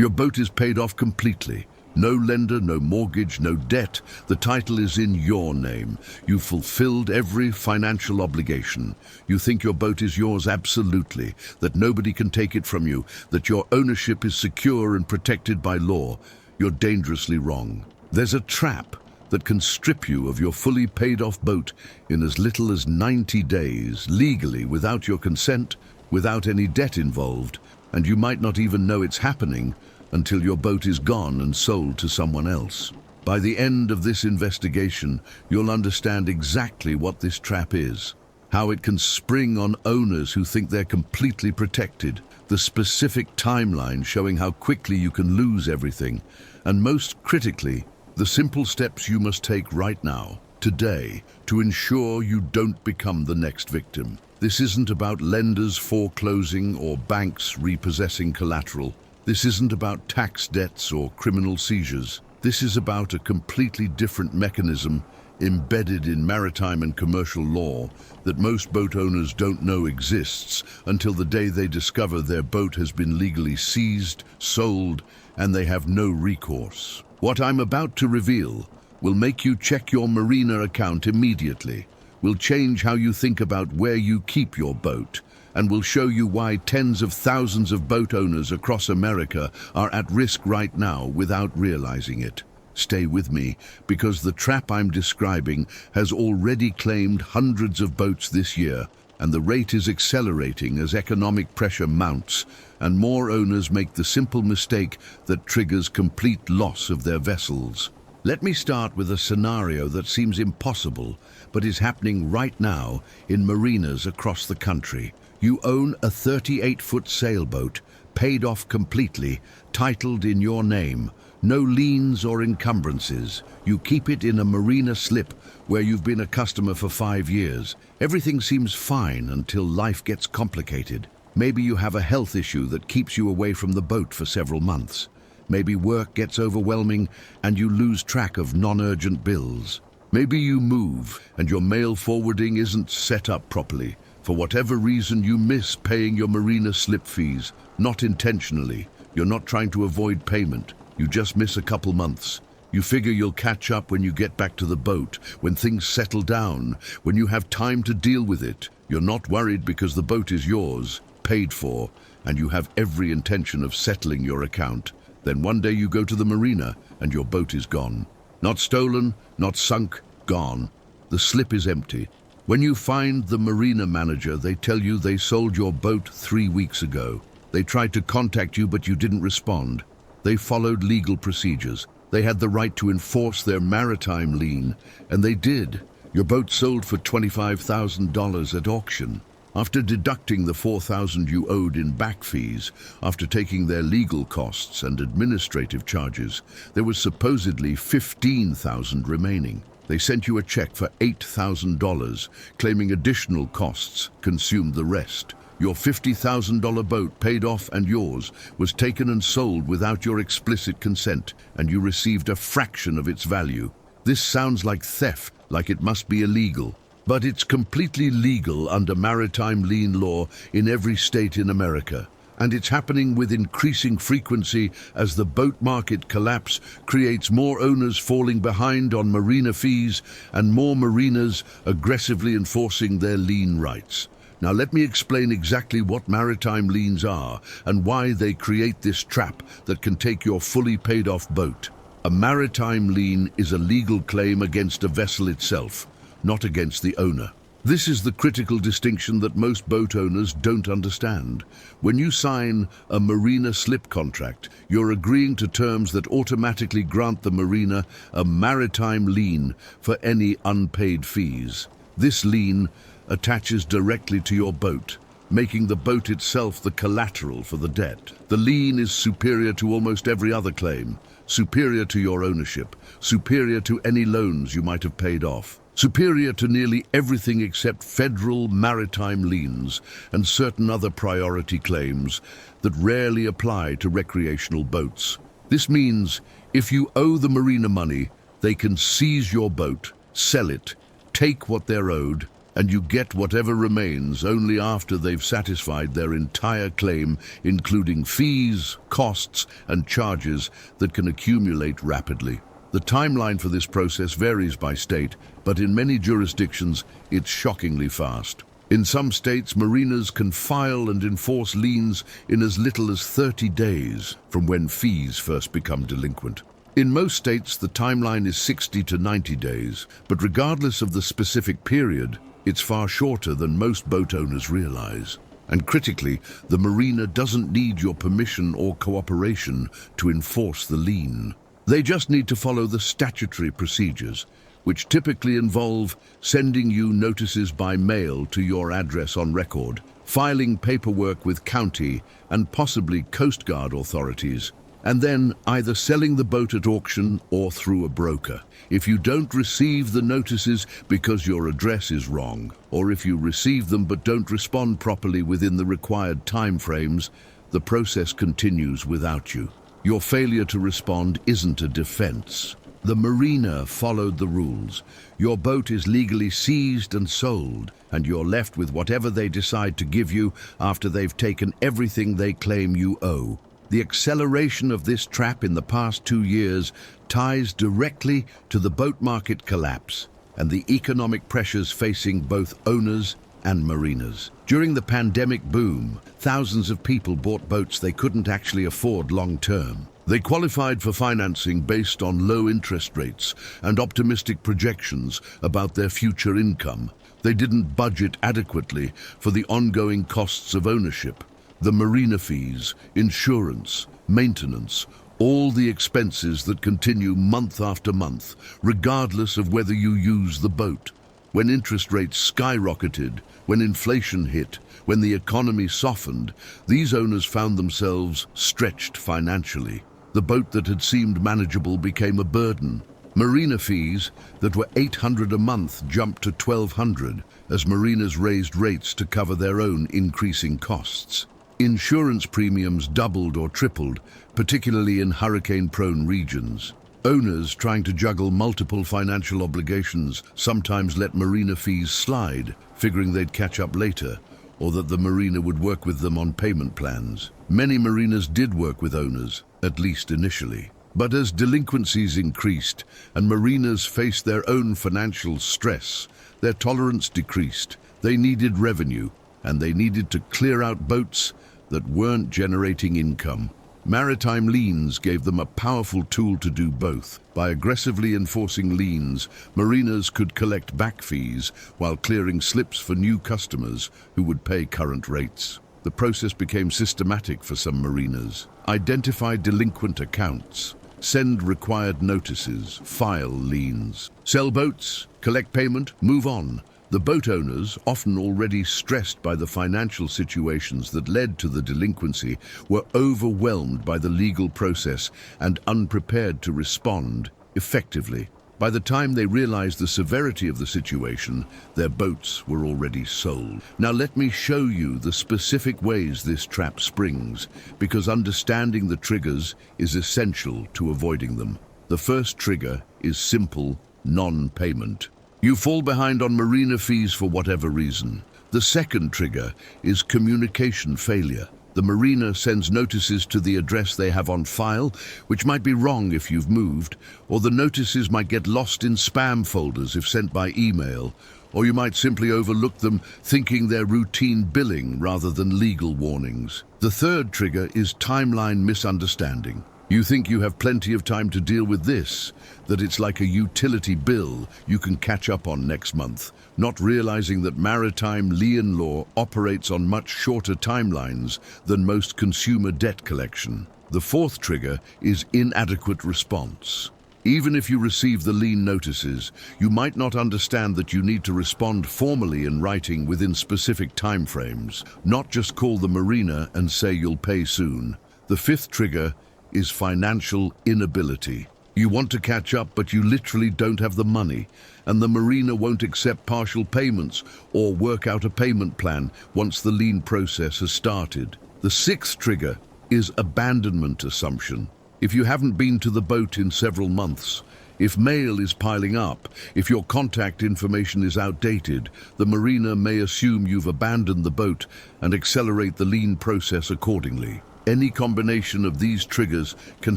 Your boat is paid off completely. No lender, no mortgage, no debt. The title is in your name. You've fulfilled every financial obligation. You think your boat is yours absolutely, that nobody can take it from you, that your ownership is secure and protected by law. You're dangerously wrong. There's a trap that can strip you of your fully paid-off boat in as little as 90 days, legally, without your consent, without any debt involved, and you might not even know it's happening until your boat is gone and sold to someone else. By the end of this investigation, you'll understand exactly what this trap is, how it can spring on owners who think they're completely protected, the specific timeline showing how quickly you can lose everything, and most critically, the simple steps you must take right now, today, to ensure you don't become the next victim. This isn't about lenders foreclosing or banks repossessing collateral. This isn't about tax debts or criminal seizures. This is about a completely different mechanism embedded in maritime and commercial law that most boat owners don't know exists until the day they discover their boat has been legally seized, sold, and they have no recourse. What I'm about to reveal will make you check your marina account immediately, will change how you think about where you keep your boat, and will show you why tens of thousands of boat owners across America are at risk right now without realizing it. Stay with me, because the trap I'm describing has already claimed hundreds of boats this year, and the rate is accelerating as economic pressure mounts, and more owners make the simple mistake that triggers complete loss of their vessels. Let me start with a scenario that seems impossible, but is happening right now in marinas across the country. You own a 38-foot sailboat, paid off completely, titled in your name. No liens or encumbrances. You keep it in a marina slip where you've been a customer for 5 years. Everything seems fine until life gets complicated. Maybe you have a health issue that keeps you away from the boat for several months. Maybe work gets overwhelming and you lose track of non-urgent bills. Maybe you move and your mail forwarding isn't set up properly. For whatever reason, you miss paying your marina slip fees, not intentionally. You're not trying to avoid payment. You just miss a couple months. You figure you'll catch up when you get back to the boat, when things settle down, when you have time to deal with it. You're not worried because the boat is yours, paid for, and you have every intention of settling your account. Then one day you go to the marina and your boat is gone. Not stolen, not sunk, gone. The slip is empty. When you find the marina manager, they tell you they sold your boat 3 weeks ago. They tried to contact you, but you didn't respond. They followed legal procedures. They had the right to enforce their maritime lien, and they did. Your boat sold for $25,000 at auction. After deducting the $4,000 you owed in back fees, after taking their legal costs and administrative charges, there was supposedly $15,000 remaining. They sent you a check for $8,000, claiming additional costs consumed the rest. Your $50,000 boat, paid off and yours, was taken and sold without your explicit consent, and you received a fraction of its value. This sounds like theft, like it must be illegal. But it's completely legal under maritime lien law in every state in America. And it's happening with increasing frequency as the boat market collapse creates more owners falling behind on marina fees and more marinas aggressively enforcing their lien rights. Now let me explain exactly what maritime liens are and why they create this trap that can take your fully paid-off boat. A maritime lien is a legal claim against a vessel itself, not against the owner. This is the critical distinction that most boat owners don't understand. When you sign a marina slip contract, you're agreeing to terms that automatically grant the marina a maritime lien for any unpaid fees. This lien attaches directly to your boat, making the boat itself the collateral for the debt. The lien is superior to almost every other claim, superior to your ownership, superior to any loans you might have paid off, superior to nearly everything except federal maritime liens and certain other priority claims that rarely apply to recreational boats. This means if you owe the marina money, they can seize your boat, sell it, take what they're owed, and you get whatever remains only after they've satisfied their entire claim, including fees, costs, and charges that can accumulate rapidly. The timeline for this process varies by state, but in many jurisdictions, it's shockingly fast. In some states, mariners can file and enforce liens in as little as 30 days from when fees first become delinquent. In most states, the timeline is 60 to 90 days, but regardless of the specific period, it's far shorter than most boat owners realize. And critically, the marina doesn't need your permission or cooperation to enforce the lien. They just need to follow the statutory procedures, which typically involve sending you notices by mail to your address on record, filing paperwork with county and possibly Coast Guard authorities, and then either selling the boat at auction or through a broker. If you don't receive the notices because your address is wrong, or if you receive them but don't respond properly within the required time frames, the process continues without you. Your failure to respond isn't a defense. The marina followed the rules. Your boat is legally seized and sold, and you're left with whatever they decide to give you after they've taken everything they claim you owe. The acceleration of this trap in the past 2 years ties directly to the boat market collapse and the economic pressures facing both owners and mariners. During the pandemic boom, thousands of people bought boats they couldn't actually afford long term. They qualified for financing based on low interest rates and optimistic projections about their future income. They didn't budget adequately for the ongoing costs of ownership. The marina fees, insurance, maintenance, all the expenses that continue month after month, regardless of whether you use the boat. When interest rates skyrocketed, when inflation hit, when the economy softened, these owners found themselves stretched financially. The boat that had seemed manageable became a burden. Marina fees that were $800 a month jumped to $1,200 as mariners raised rates to cover their own increasing costs. Insurance premiums doubled or tripled, particularly in hurricane-prone regions. Owners trying to juggle multiple financial obligations sometimes let marina fees slide, figuring they'd catch up later, or that the marina would work with them on payment plans. Many marinas did work with owners, at least initially. But as delinquencies increased and mariners faced their own financial stress, their tolerance decreased. They needed revenue, and they needed to clear out boats that weren't generating income. Maritime liens gave them a powerful tool to do both. By aggressively enforcing liens, mariners could collect back fees while clearing slips for new customers who would pay current rates. The process became systematic for some mariners. Identify delinquent accounts, send required notices, file liens, sell boats, collect payment, move on. The boat owners, often already stressed by the financial situations that led to the delinquency, were overwhelmed by the legal process and unprepared to respond effectively. By the time they realized the severity of the situation, their boats were already sold. Now let me show you the specific ways this trap springs, because understanding the triggers is essential to avoiding them. The first trigger is simple non-payment. You fall behind on marina fees for whatever reason. The second trigger is communication failure. The marina sends notices to the address they have on file, which might be wrong if you've moved, or the notices might get lost in spam folders if sent by email, or you might simply overlook them thinking they're routine billing rather than legal warnings. The third trigger is timeline misunderstanding. You think you have plenty of time to deal with this, that it's like a utility bill you can catch up on next month, not realizing that maritime lien law operates on much shorter timelines than most consumer debt collection. The fourth trigger is inadequate response. Even if you receive the lien notices, you might not understand that you need to respond formally in writing within specific timeframes, not just call the marina and say you'll pay soon. The fifth trigger is financial inability. You want to catch up, but you literally don't have the money, and the marina won't accept partial payments or work out a payment plan once the lien process has started. The sixth trigger is abandonment assumption. If you haven't been to the boat in several months, If mail is piling up, if your contact information is outdated, the marina may assume you've abandoned the boat and accelerate the lien process accordingly. Any combination of these triggers can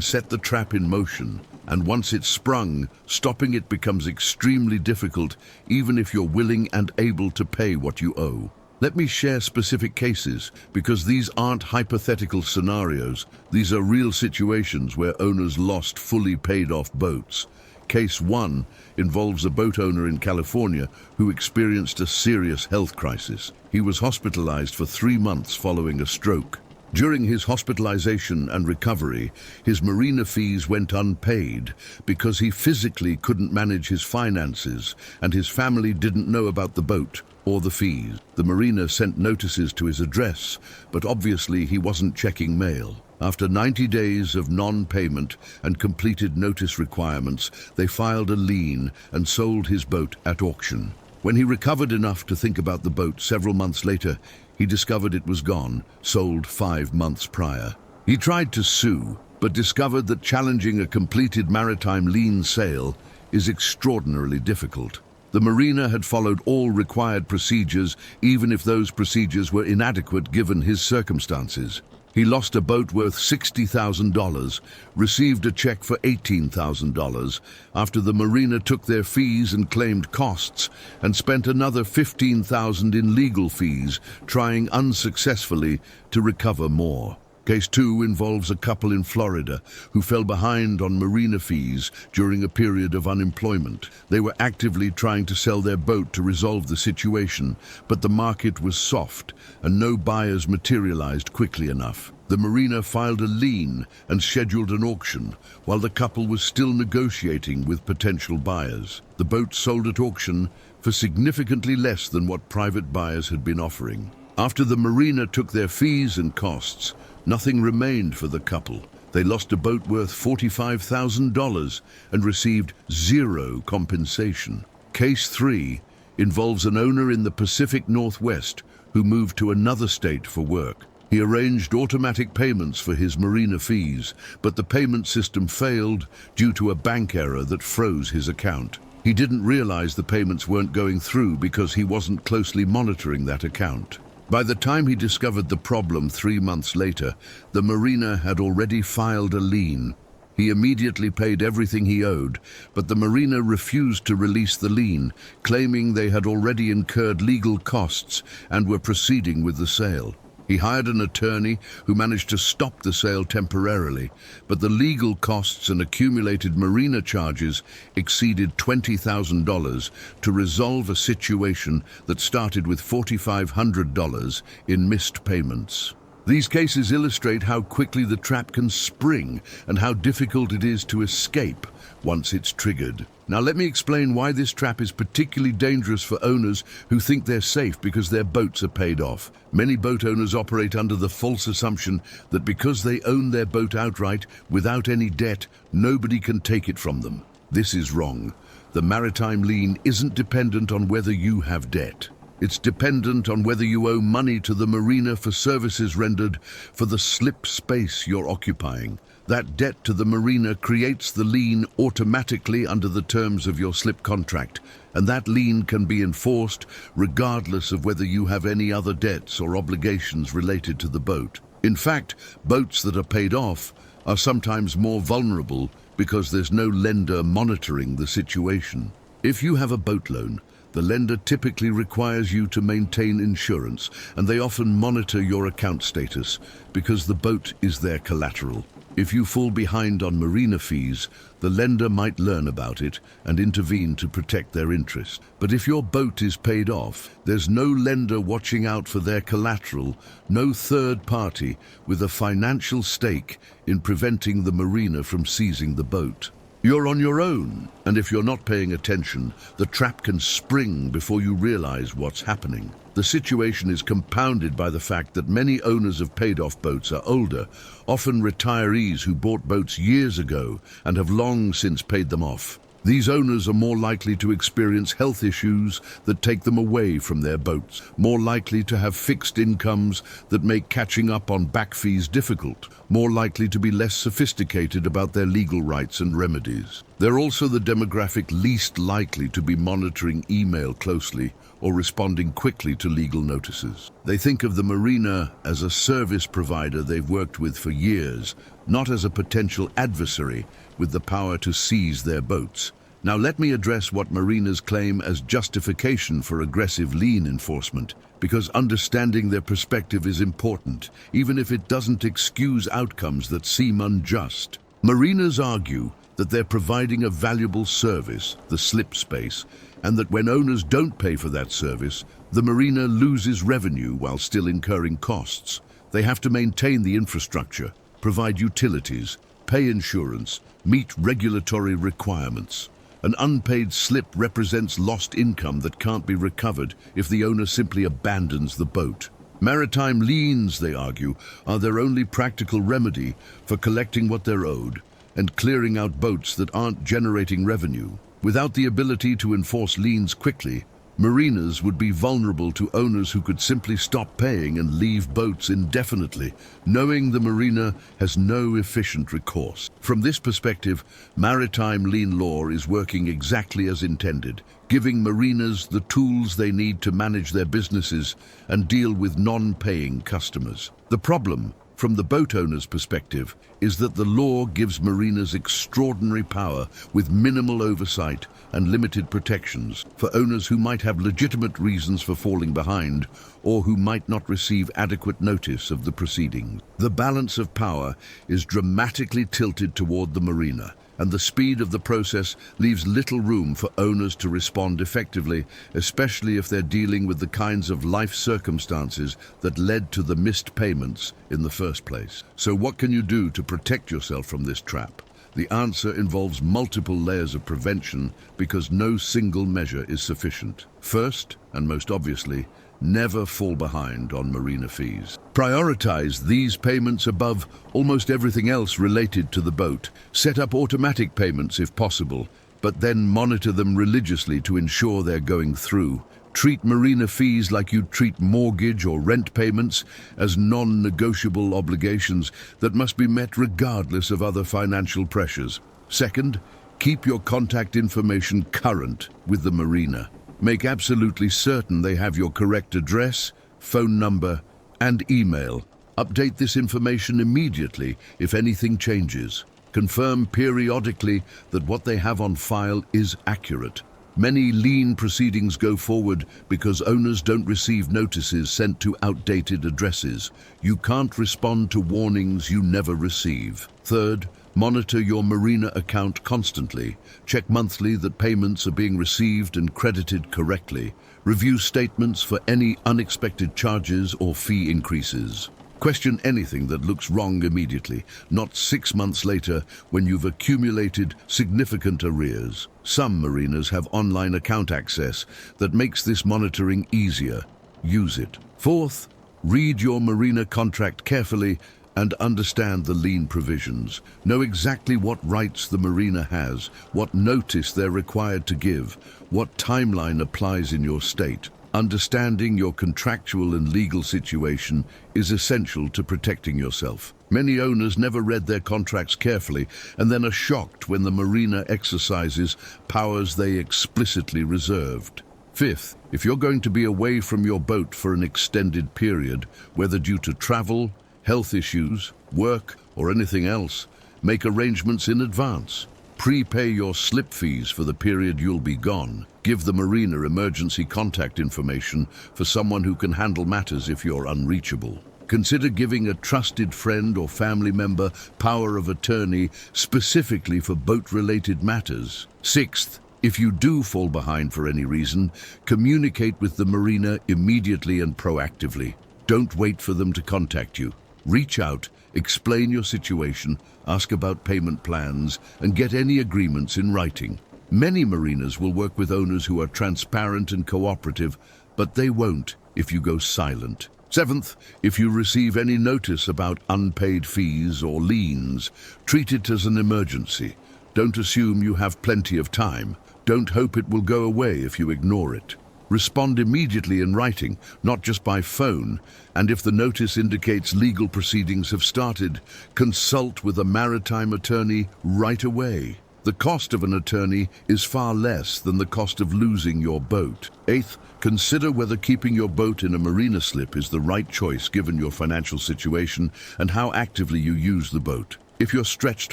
set the trap in motion, and once it's sprung, stopping it becomes extremely difficult, even if you're willing and able to pay what you owe. Let me share specific cases, because these aren't hypothetical scenarios. These are real situations where owners lost fully paid-off boats. Case 1 involves a boat owner in California who experienced a serious health crisis. He was hospitalized for 3 months following a stroke. During his hospitalization and recovery, his marina fees went unpaid because he physically couldn't manage his finances and his family didn't know about the boat or the fees. The marina sent notices to his address, but obviously he wasn't checking mail. After 90 days of non-payment and completed notice requirements, they filed a lien and sold his boat at auction. When he recovered enough to think about the boat several months later, he discovered it was gone, sold 5 months prior. He tried to sue, but discovered that challenging a completed maritime lien sale is extraordinarily difficult. The marina had followed all required procedures, even if those procedures were inadequate given his circumstances. He lost a boat worth $60,000, received a check for $18,000 after the marina took their fees and claimed costs, and spent another $15,000 in legal fees, trying unsuccessfully to recover more. Case 2 involves a couple in Florida who fell behind on marina fees during a period of unemployment. They were actively trying to sell their boat to resolve the situation, but the market was soft and no buyers materialized quickly enough. The marina filed a lien and scheduled an auction, while the couple was still negotiating with potential buyers. The boat sold at auction for significantly less than what private buyers had been offering. After the marina took their fees and costs, nothing remained for the couple. They lost a boat worth $45,000 and received zero compensation. Case 3 involves an owner in the Pacific Northwest who moved to another state for work. He arranged automatic payments for his marina fees, but the payment system failed due to a bank error that froze his account. He didn't realize the payments weren't going through because he wasn't closely monitoring that account. By the time he discovered the problem 3 months later, the marina had already filed a lien. He immediately paid everything he owed, but the marina refused to release the lien, claiming they had already incurred legal costs and were proceeding with the sale. He hired an attorney who managed to stop the sale temporarily, but the legal costs and accumulated marina charges exceeded $20,000 to resolve a situation that started with $4,500 in missed payments. These cases illustrate how quickly the trap can spring and how difficult it is to escape once it's triggered. Now let me explain why this trap is particularly dangerous for owners who think they're safe because their boats are paid off. Many boat owners operate under the false assumption that because they own their boat outright without any debt, nobody can take it from them. This is wrong. The maritime lien isn't dependent on whether you have debt. It's dependent on whether you owe money to the marina for services rendered for the slip space you're occupying. That debt to the marina creates the lien automatically under the terms of your slip contract, and that lien can be enforced regardless of whether you have any other debts or obligations related to the boat. In fact, boats that are paid off are sometimes more vulnerable because there's no lender monitoring the situation. If you have a boat loan, the lender typically requires you to maintain insurance, and they often monitor your account status because the boat is their collateral. If you fall behind on marina fees, the lender might learn about it and intervene to protect their interest. But if your boat is paid off, there's no lender watching out for their collateral, no third party with a financial stake in preventing the marina from seizing the boat. You're on your own, and if you're not paying attention, the trap can spring before you realize what's happening. The situation is compounded by the fact that many owners of paid-off boats are older, often retirees who bought boats years ago and have long since paid them off. These owners are more likely to experience health issues that take them away from their boats, more likely to have fixed incomes that make catching up on back fees difficult, more likely to be less sophisticated about their legal rights and remedies. They're also the demographic least likely to be monitoring email closely or responding quickly to legal notices. They think of the marina as a service provider they've worked with for years, not as a potential adversary with the power to seize their boats. Now let me address what marinas claim as justification for aggressive lien enforcement, because understanding their perspective is important, even if it doesn't excuse outcomes that seem unjust. Marinas argue that they're providing a valuable service, the slip space, and that when owners don't pay for that service, the marina loses revenue while still incurring costs. They have to maintain the infrastructure, provide utilities, pay insurance, meet regulatory requirements. An unpaid slip represents lost income that can't be recovered if the owner simply abandons the boat. Maritime liens, they argue, are their only practical remedy for collecting what they're owed and clearing out boats that aren't generating revenue. Without the ability to enforce liens quickly, marinas would be vulnerable to owners who could simply stop paying and leave boats indefinitely, knowing the marina has no efficient recourse. From this perspective, maritime lien law is working exactly as intended, giving marinas the tools they need to manage their businesses and deal with non-paying customers. The problem, from the boat owner's perspective, is that the law gives marinas extraordinary power with minimal oversight and limited protections for owners who might have legitimate reasons for falling behind or who might not receive adequate notice of the proceedings. The balance of power is dramatically tilted toward the marina, and the speed of the process leaves little room for owners to respond effectively, especially if they're dealing with the kinds of life circumstances that led to the missed payments in the first place. So what can you do to protect yourself from this trap? The answer involves multiple layers of prevention because no single measure is sufficient. First, and most obviously, never fall behind on marina fees. Prioritize these payments above almost everything else related to the boat. Set up automatic payments if possible, but then monitor them religiously to ensure they're going through. Treat marina fees like you treat mortgage or rent payments as non-negotiable obligations that must be met regardless of other financial pressures. Second, keep your contact information current with the marina. Make absolutely certain they have your correct address, phone number, and email. Update this information immediately if anything changes. Confirm periodically that what they have on file is accurate. Many lien proceedings go forward because owners don't receive notices sent to outdated addresses. You can't respond to warnings you never receive. Third, monitor your marina account constantly. Check monthly that payments are being received and credited correctly. Review statements for any unexpected charges or fee increases. Question anything that looks wrong immediately, not 6 months later when you've accumulated significant arrears. Some marinas have online account access that makes this monitoring easier. Use it. Fourth, read your marina contract carefully and understand the lien provisions. Know exactly what rights the marina has, what notice they're required to give, what timeline applies in your state. Understanding your contractual and legal situation is essential to protecting yourself. Many owners never read their contracts carefully and then are shocked when the marina exercises powers they explicitly reserved. Fifth, if you're going to be away from your boat for an extended period, whether due to travel, health issues, work, or anything else, make arrangements in advance. Prepay your slip fees for the period you'll be gone. Give the marina emergency contact information for someone who can handle matters if you're unreachable. Consider giving a trusted friend or family member power of attorney specifically for boat-related matters. Sixth, if you do fall behind for any reason, communicate with the marina immediately and proactively. Don't wait for them to contact you. Reach out, explain your situation, ask about payment plans, and get any agreements in writing. Many marinas will work with owners who are transparent and cooperative, but they won't if you go silent. Seventh, if you receive any notice about unpaid fees or liens, treat it as an emergency. Don't assume you have plenty of time. Don't hope it will go away if you ignore it. Respond immediately in writing, not just by phone, and if the notice indicates legal proceedings have started, consult with a maritime attorney right away. The cost of an attorney is far less than the cost of losing your boat. Eighth, consider whether keeping your boat in a marina slip is the right choice given your financial situation and how actively you use the boat. If you're stretched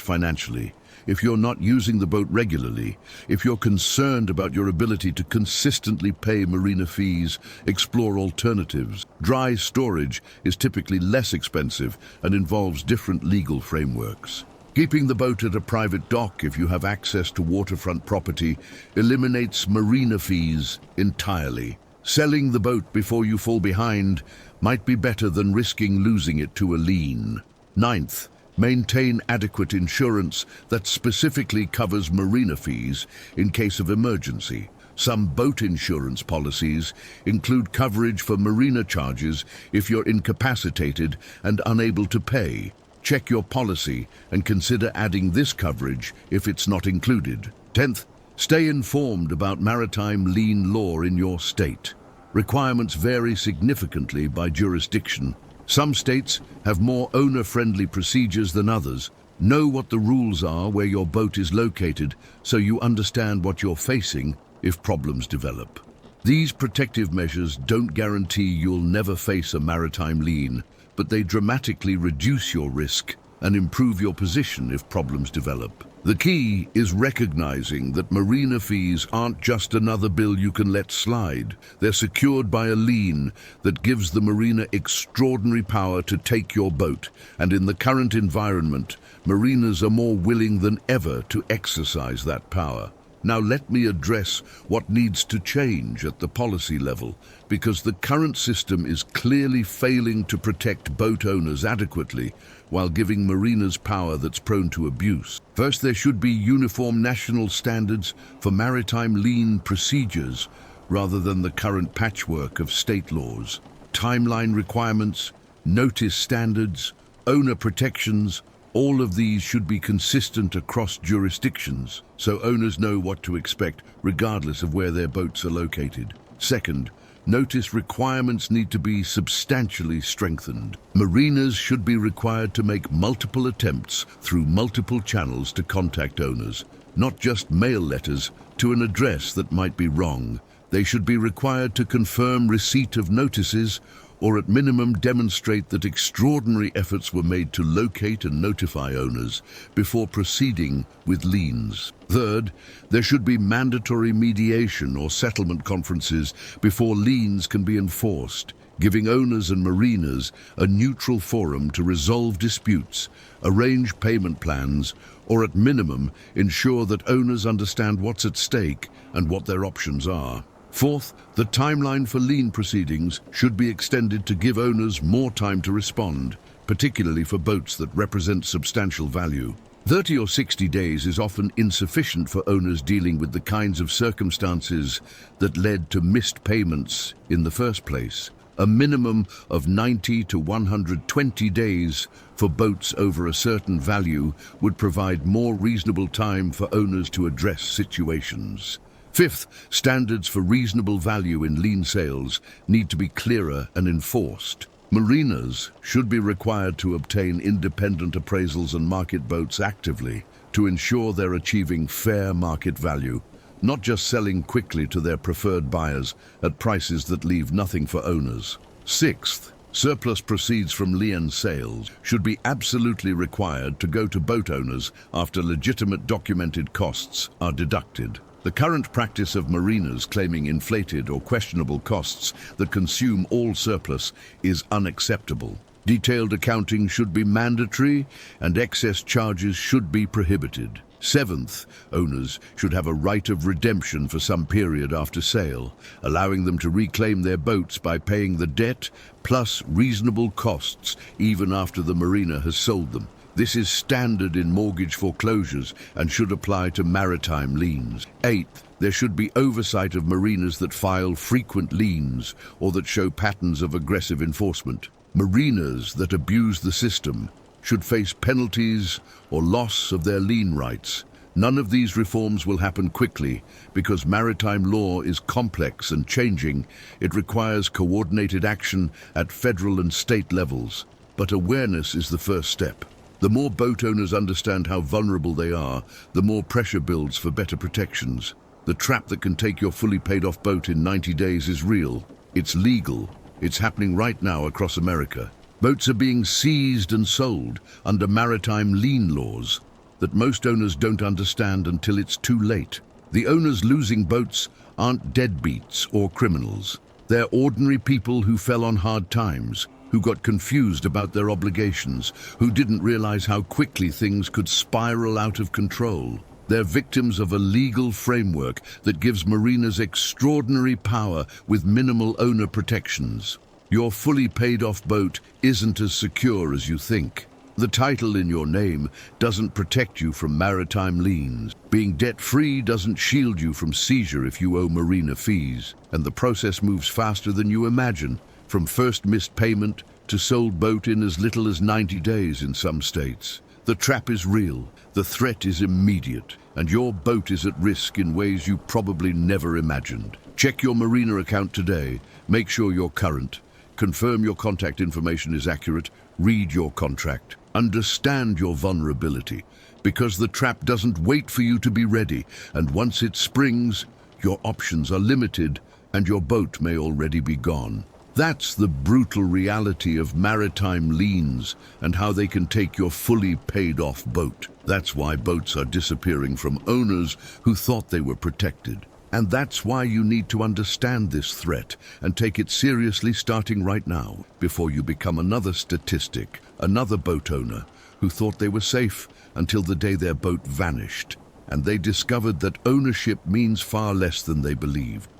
financially, if you're not using the boat regularly, if you're concerned about your ability to consistently pay marina fees, explore alternatives. Dry storage is typically less expensive and involves different legal frameworks. Keeping the boat at a private dock if you have access to waterfront property eliminates marina fees entirely. Selling the boat before you fall behind might be better than risking losing it to a lien. Ninth, maintain adequate insurance that specifically covers marina fees in case of emergency. Some boat insurance policies include coverage for marina charges if you're incapacitated and unable to pay. Check your policy and consider adding this coverage if it's not included. 10th, stay informed about maritime lien law in your state. Requirements vary significantly by jurisdiction. Some states have more owner-friendly procedures than others. Know what the rules are where your boat is located so you understand what you're facing if problems develop. These protective measures don't guarantee you'll never face a maritime lien, but they dramatically reduce your risk and improve your position if problems develop. The key is recognizing that marina fees aren't just another bill you can let slide. They're secured by a lien that gives the marina extraordinary power to take your boat, and in the current environment, marinas are more willing than ever to exercise that power. Now let me address what needs to change at the policy level, because the current system is clearly failing to protect boat owners adequately while giving marinas power that's prone to abuse. First, there should be uniform national standards for maritime lien procedures rather than the current patchwork of state laws. Timeline requirements, notice standards, owner protections, all of these should be consistent across jurisdictions, so owners know what to expect regardless of where their boats are located. Second, notice requirements need to be substantially strengthened. Marinas should be required to make multiple attempts through multiple channels to contact owners, not just mail letters to an address that might be wrong. They should be required to confirm receipt of notices or at minimum demonstrate that extraordinary efforts were made to locate and notify owners before proceeding with liens. Third, there should be mandatory mediation or settlement conferences before liens can be enforced, giving owners and marinas a neutral forum to resolve disputes, arrange payment plans, or at minimum ensure that owners understand what's at stake and what their options are. Fourth, the timeline for lien proceedings should be extended to give owners more time to respond, particularly for boats that represent substantial value. 30 or 60 days is often insufficient for owners dealing with the kinds of circumstances that led to missed payments in the first place. A minimum of 90 to 120 days for boats over a certain value would provide more reasonable time for owners to address situations. Fifth, standards for reasonable value in lien sales need to be clearer and enforced. Marinas should be required to obtain independent appraisals and market boats actively to ensure they're achieving fair market value, not just selling quickly to their preferred buyers at prices that leave nothing for owners. Sixth, surplus proceeds from lien sales should be absolutely required to go to boat owners after legitimate documented costs are deducted. The current practice of marinas claiming inflated or questionable costs that consume all surplus is unacceptable. Detailed accounting should be mandatory and excess charges should be prohibited. Seventh, owners should have a right of redemption for some period after sale, allowing them to reclaim their boats by paying the debt plus reasonable costs even after the marina has sold them. This is standard in mortgage foreclosures and should apply to maritime liens. Eighth, there should be oversight of marinas that file frequent liens or that show patterns of aggressive enforcement. Marinas that abuse the system should face penalties or loss of their lien rights. None of these reforms will happen quickly because maritime law is complex and changing. It requires coordinated action at federal and state levels. But awareness is the first step. The more boat owners understand how vulnerable they are, the more pressure builds for better protections. The trap that can take your fully paid off boat in 90 days is real. It's legal. It's happening right now across America. Boats are being seized and sold under maritime lien laws that most owners don't understand until it's too late. The owners losing boats aren't deadbeats or criminals. They're ordinary people who fell on hard times, who got confused about their obligations, who didn't realize how quickly things could spiral out of control. They're victims of a legal framework that gives marinas extraordinary power with minimal owner protections. Your fully paid off boat isn't as secure as you think. The title in your name doesn't protect you from maritime liens. Being debt-free doesn't shield you from seizure if you owe marina fees. And the process moves faster than you imagine, from first missed payment to sold boat in as little as 90 days in some states. The trap is real, the threat is immediate, and your boat is at risk in ways you probably never imagined. Check your marina account today, make sure you're current, confirm your contact information is accurate, read your contract. Understand your vulnerability, because the trap doesn't wait for you to be ready, and once it springs, your options are limited and your boat may already be gone. That's the brutal reality of maritime liens and how they can take your fully paid off boat. That's why boats are disappearing from owners who thought they were protected. And that's why you need to understand this threat and take it seriously starting right now, before you become another statistic, another boat owner who thought they were safe until the day their boat vanished, and they discovered that ownership means far less than they believed.